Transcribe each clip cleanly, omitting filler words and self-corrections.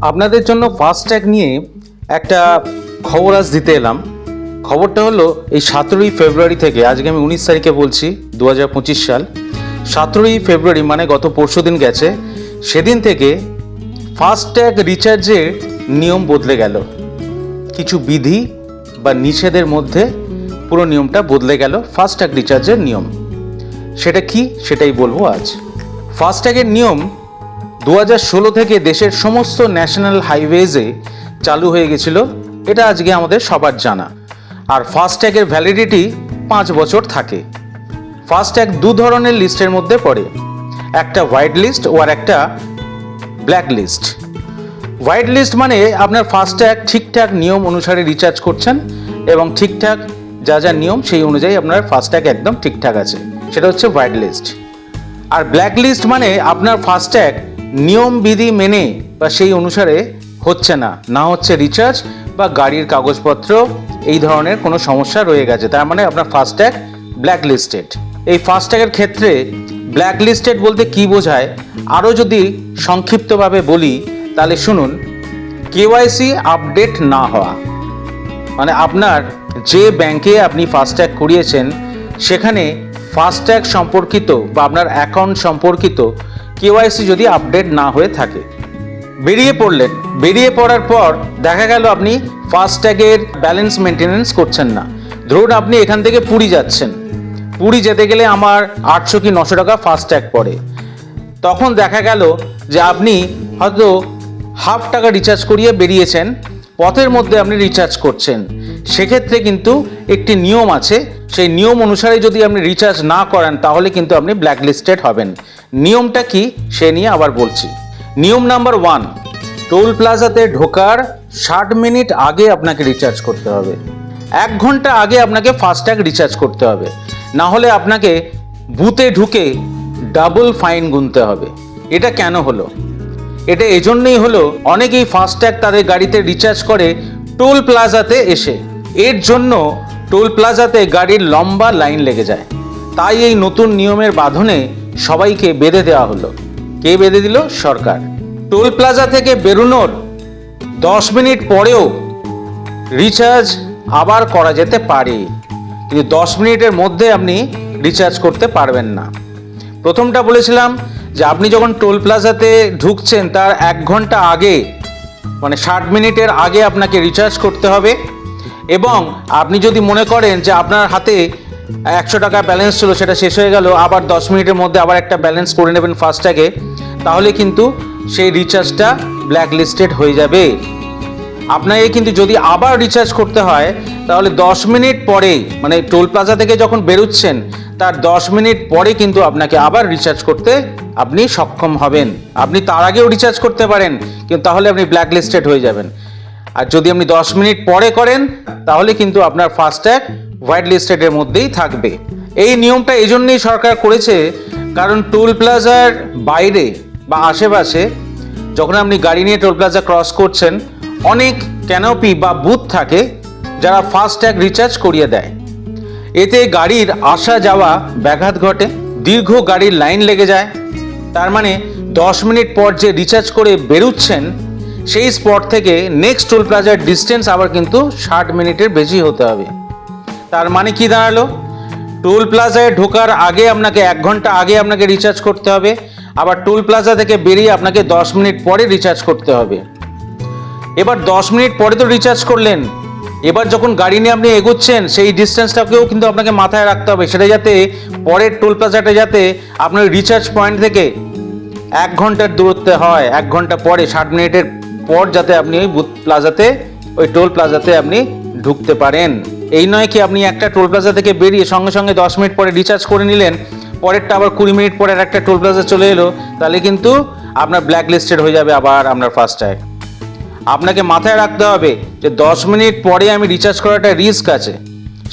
আপনাদের জন্য ফাস্ট্যাগ নিয়ে একটা খবর আজ দিতে এলাম। খবরটা হলো এই 17ই ফেব্রুয়ারি থেকে, আজকে আমি 19 তারিখে বলছি 2025 সাল, 17ই ফেব্রুয়ারি মানে গত পরশুদিন গেছে, সেদিন থেকে ফাস্ট্যাগ রিচার্জের নিয়ম বদলে গেল। কিছু বিধি বা নিষেধের মধ্যে পুরো নিয়মটা বদলে গেল ফাস্ট্যাগ রিচার্জের নিয়ম। সেটা কি সেটাই বলবো আজ। ফাস্ট্যাগের নিয়ম 2016 থেকে দেশের সমস্ত ন্যাশনাল হাইওয়েজে চালু হয়ে গেছিল, এটা আজকে আমাদের সবার জানা। আর ফাস্ট্যাগের ভ্যালিডিটি 5 বছর থাকে। ফাস্ট্যাগ দু ধরনের লিস্টের মধ্যে পড়ে, একটা হোয়াইট লিস্ট ও আর একটা ব্ল্যাক লিস্ট। হোয়াইট লিস্ট মানে আপনার ফাস্ট্যাগ ঠিকঠাক নিয়ম অনুসারে রিচার্জ করছেন এবং ঠিকঠাক যা যা নিয়ম সেই অনুযায়ী আপনার ফাস্ট্যাগ একদম ঠিকঠাক আছে, সেটা হচ্ছে হোয়াইট লিস্ট। আর ব্ল্যাক লিস্ট মানে আপনার ফাস্ট্যাগ নিয়ম বিধি মেনে বা সেই অনুসারে হচ্ছে না হচ্ছে রিচার্জ বা গাড়ির কাগজপত্র এই ধরনের কোনো সমস্যা রয়ে গেছে, তার মানে আপনার ফাস্ট্যাগ ব্ল্যাক লিস্টেড। এই ফাস্ট্যাগের ক্ষেত্রে ব্ল্যাক লিস্টেড বলতে কি বোঝায় আরও যদি সংক্ষিপ্তভাবে বলি তাহলে শুনুন, কেওয়াইসি আপডেট না হওয়া, মানে আপনার যে ব্যাংকে আপনি ফাস্ট্যাগ করিয়েছেন সেখানে ফাস্ট্যাগ সম্পর্কিত বা আপনার অ্যাকাউন্ট সম্পর্কিত কেওয়াইসি যদি আপডেট না হয়ে থাকে। বেরিয়ে পড়ার পর দেখা গেল আপনি ফাস্ট্যাগের ব্যালেন্স মেনটেনেন্স করছেন না। ধরুন আপনি এখান থেকে পুরী যাচ্ছেন, পুরী যেতে গেলে আমার 800 কি 900 টাকা ফাস্ট্যাগ পড়ে। তখন দেখা গেল যে আপনি হয়তো হাফ টাকা রিচার্জ করিয়ে বেরিয়েছেন, পথের মধ্যে আপনি রিচার্জ করছেন, সেক্ষেত্রে কিন্তু একটি নিয়ম আছে, সেই নিয়ম অনুসারে যদি আপনি রিচার্জ না করেন তাহলে কিন্তু আপনি ব্ল্যাক লিস্টেড হবেন। নিয়মটা কি সে নিয়ে আবার বলছি। নিয়ম নাম্বার 1, টোল প্লাজাতে ঢোকার 60 মিনিট আগে আপনাকে রিচার্জ করতে হবে। 1 ঘন্টা আগে আপনাকে ফাস্ট্যাগ রিচার্জ করতে হবে, না হলে আপনাকে বুথে ঢুকে ডাবল ফাইন গুনতে হবে। এটা কেন হলো? এটা এজন্যই হলো, অনেকেই ফাস্ট্যাগ তাদের গাড়িতে রিচার্জ করে টোল প্লাজাতে এসে, এর জন্য টোল প্লাজাতে গাড়ির লম্বা লাইন লেগে যায়। তাই এই নতুন নিয়মের বাঁধনে সবাইকে বেঁধে দেওয়া হলো। কে বেঁধে দিল? সরকার। টোল প্লাজা থেকে বেরোনোর 10 মিনিট পরেও রিচার্জ আবার করা যেতে পারে, কিন্তু 10 মিনিটের মধ্যে আপনি রিচার্জ করতে পারবেন না। প্রথমটা বলেছিলাম যে আপনি যখন টোল প্লাজাতে ঢুকছেন তার 1 ঘন্টা আগে, মানে 60 মিনিটের আগে আপনাকে রিচার্জ করতে হবে। এবং আপনি যদি মনে করেন যে আপনার হাতে 100 টাকা ব্যালেন্স ছিল, সেটা শেষ হয়ে গেল, আবার 10 মিনিটের মধ্যে আবার একটা ব্যালেন্স করে নেবেন ফাস্ট্যাগে, তাহলে কিন্তু সেই রিচার্জটা ব্ল্যাক লিস্টেড হয়ে যাবে। আপনাকে কিন্তু যদি আবার রিচার্জ করতে হয় তাহলে 10 মিনিট পরে, মানে টোল প্লাজা থেকে যখন বেরোচ্ছেন তার 10 মিনিট পরে কিন্তু আপনাকে আবার রিচার্জ করতে আপনি সক্ষম হবেন। আপনি তার আগেও রিচার্জ করতে পারেন, কিন্তু তাহলে আপনি ব্ল্যাক লিস্টেড হয়ে যাবেন। আর যদি আপনি 10 মিনিট পরে করেন তাহলে কিন্তু আপনার ফাস্ট্যাগ হোয়াইট লিস্টেডের মধ্যেই থাকবে। এই নিয়মটা এই জন্যই সরকার করেছে, কারণ টোল প্লাজার বাইরে বা আশেপাশে যখন আপনি গাড়ি নিয়ে টোল প্লাজা ক্রস করছেন, অনেক ক্যানোপি বা বুথ থাকে যারা ফাস্ট্যাগ রিচার্জ করিয়ে দেয়। এতে গাড়ির আসা যাওয়া ব্যাঘাত ঘটে, দীর্ঘ গাড়ির লাইন লেগে যায়। তার মানে 10 মিনিট পর যে রিচার্জ করে বেরোচ্ছেন সেই স্পট থেকে নেক্সট টোল প্লাজার ডিস্টেন্স আবার কিন্তু 60 মিনিটের বেশি হতে হবে। তার মানে কি দাঁড়ালো? টোল প্লাজায় ঢোকার আগে আপনাকে 1 ঘন্টা আগে আপনাকে রিচার্জ করতে হবে, আবার টোল প্লাজা থেকে বেরিয়ে আপনাকে 10 মিনিট পরে রিচার্জ করতে হবে। এবার 10 মিনিট পরে তো রিচার্জ করলেন, এবার যখন গাড়ি নিয়ে আপনি এগোচ্ছেন সেই ডিস্টেন্সটাকেও কিন্তু আপনাকে মাথায় রাখতে হবে, সেটা যাতে পরের টোল প্লাজাটা যাতে আপনার রিচার্জ পয়েন্ট থেকে 1 ঘন্টার দূরত্বে হয়। 1 ঘন্টা পরে 60 মিনিটের পর যাতে আপনি ওই বুথ প্লাজাতে, ওই টোল প্লাজাতে আপনি ঢুকতে পারেন। এই নয় কি আপনি একটা টোল প্লাজা থেকে বেরিয়ে সঙ্গে সঙ্গে 10 মিনিট পরে রিচার্জ করে নিলেন, পরেরটা আবার 20 মিনিট পরে একটা টোল প্লাজা চলে এলো, তাহলে কিন্তু আপনার ব্ল্যাক লিস্টেড হয়ে যাবে আবার আপনার ফাস্ট্যাগ। আপনাকে মাথায় রাখতে হবে যে 10 মিনিট পরে আমি রিচার্জ করাটা রিস্ক আছে,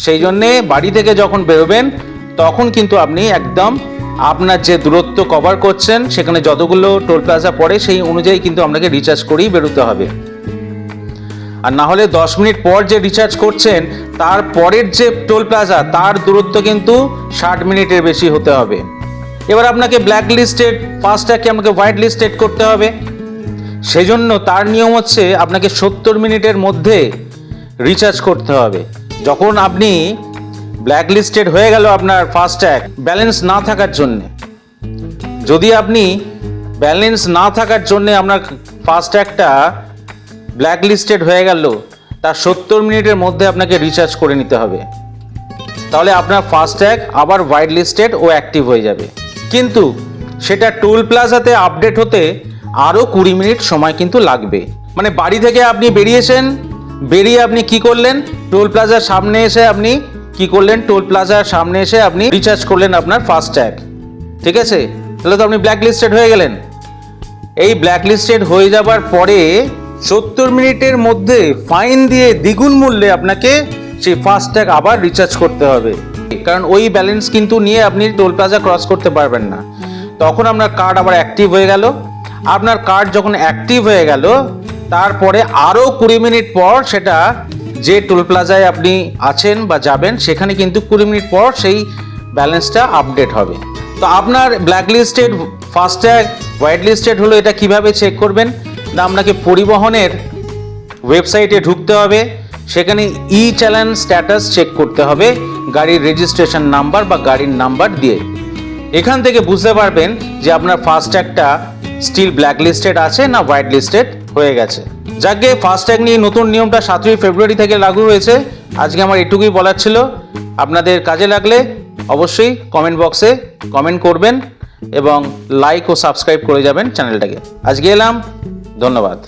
সেই জন্যে বাড়ি থেকে যখন বেরোবেন তখন কিন্তু আপনি একদম আপনার যে দূরত্ব কভার করছেন সেখানে যতগুলো টোল প্লাজা পড়ে সেই অনুযায়ী কিন্তু আপনাকে রিচার্জ করেই বেরোতে হবে। আর না হলে 10 মিনিট পর যে রিচার্জ করছেন তার পরের যে টোল প্লাজা তার দূরত্ব কিন্তু 60 মিনিটের বেশি হতে হবে। এবার আপনাকে ব্ল্যাক লিস্টেড ফাস্ট্যাগকে আপনাকে হোয়াইট লিস্টেড করতে হবে। সেজন্য তার নিয়ম হচ্ছে আপনাকে 70 মিনিটের মধ্যে রিচার্জ করতে হবে। যখন আপনি ব্ল্যাক লিস্টেড হয়ে গেল আপনার ফাস্ট্যাগ ব্যালেন্স না থাকার জন্যে, যদি আপনি ব্যালেন্স না থাকার জন্যে আপনার ফাস্ট্যাগটা ব্ল্যাক লিস্টেড হয়ে গেল, তার 70 মিনিটের মধ্যে আপনাকে রিচার্জ করে নিতে হবে। তাহলে আপনার ফাস্ট্যাগ আবার হোয়াইট লিস্টেড ও অ্যাক্টিভ হয়ে যাবে। কিন্তু সেটা টোল প্লাজাতে আপডেট হতে আরও 20 মিনিট সময় কিন্তু লাগবে। মানে বাড়ি থেকে আপনি বেরিয়েছেন, বেরিয়ে আপনি কি করলেন, টোল প্লাজার সামনে এসে আপনি কি করলেন, টোল প্লাজার সামনে এসে আপনি রিচার্জ করলেন আপনার ফাস্ট্যাগ, ঠিক আছে? তাহলে তো আপনি ব্ল্যাক লিস্টেড হয়ে গেলেন। এই ব্ল্যাক লিস্টেড হয়ে যাবার পরে 70 মিনিটের মধ্যে ফাইন দিয়ে দ্বিগুণ মূল্যে আপনাকে সেই ফাস্ট্যাগ আবার রিচার্জ করতে হবে, কারণ ওই ব্যালেন্স কিন্তু নিয়ে আপনি টোল প্লাজা ক্রস করতে পারবেন না। তখন আপনার কার্ড আবার অ্যাক্টিভ হয়ে গেল। আপনার কার্ড যখন অ্যাক্টিভ হয়ে গেল, তারপরে আরও 20 মিনিট পর সেটা যে টোল প্লাজায় আপনি আছেন বা যাবেন সেখানে কিন্তু 20 মিনিট পর সেই ব্যালেন্সটা আপডেট হবে। তো আপনার black listed FASTag white listed হলো এটা কিভাবে চেক করবেন না, আপনাকে পরিবহনের ওয়েবসাইটে ঢুকতে হবে, সেখানে ই চালান স্ট্যাটাস চেক করতে হবে গাড়ির রেজিস্ট্রেশন নাম্বার বা গাড়ির নাম্বার দিয়ে। এখান থেকে বুঝতে পারবেন যে আপনার ফাস্ট্যাগটা স্টিল ব্ল্যাক লিস্টেড আছে না হোয়াইট লিস্টেড হয়ে গেছে। যাকে ফাস্ট্যাগ নিয়ে নতুন নিয়মটা 7ই ফেব্রুয়ারি থেকে লাগু হয়েছে। আজকে আমার এটুকুই বলার ছিল। আপনাদের কাজে লাগলে অবশ্যই কমেন্ট বক্সে কমেন্ট করবেন এবং লাইক ও সাবস্ক্রাইব করে যাবেন চ্যানেলটাকে। আজকে এলাম, ধন্যবাদ।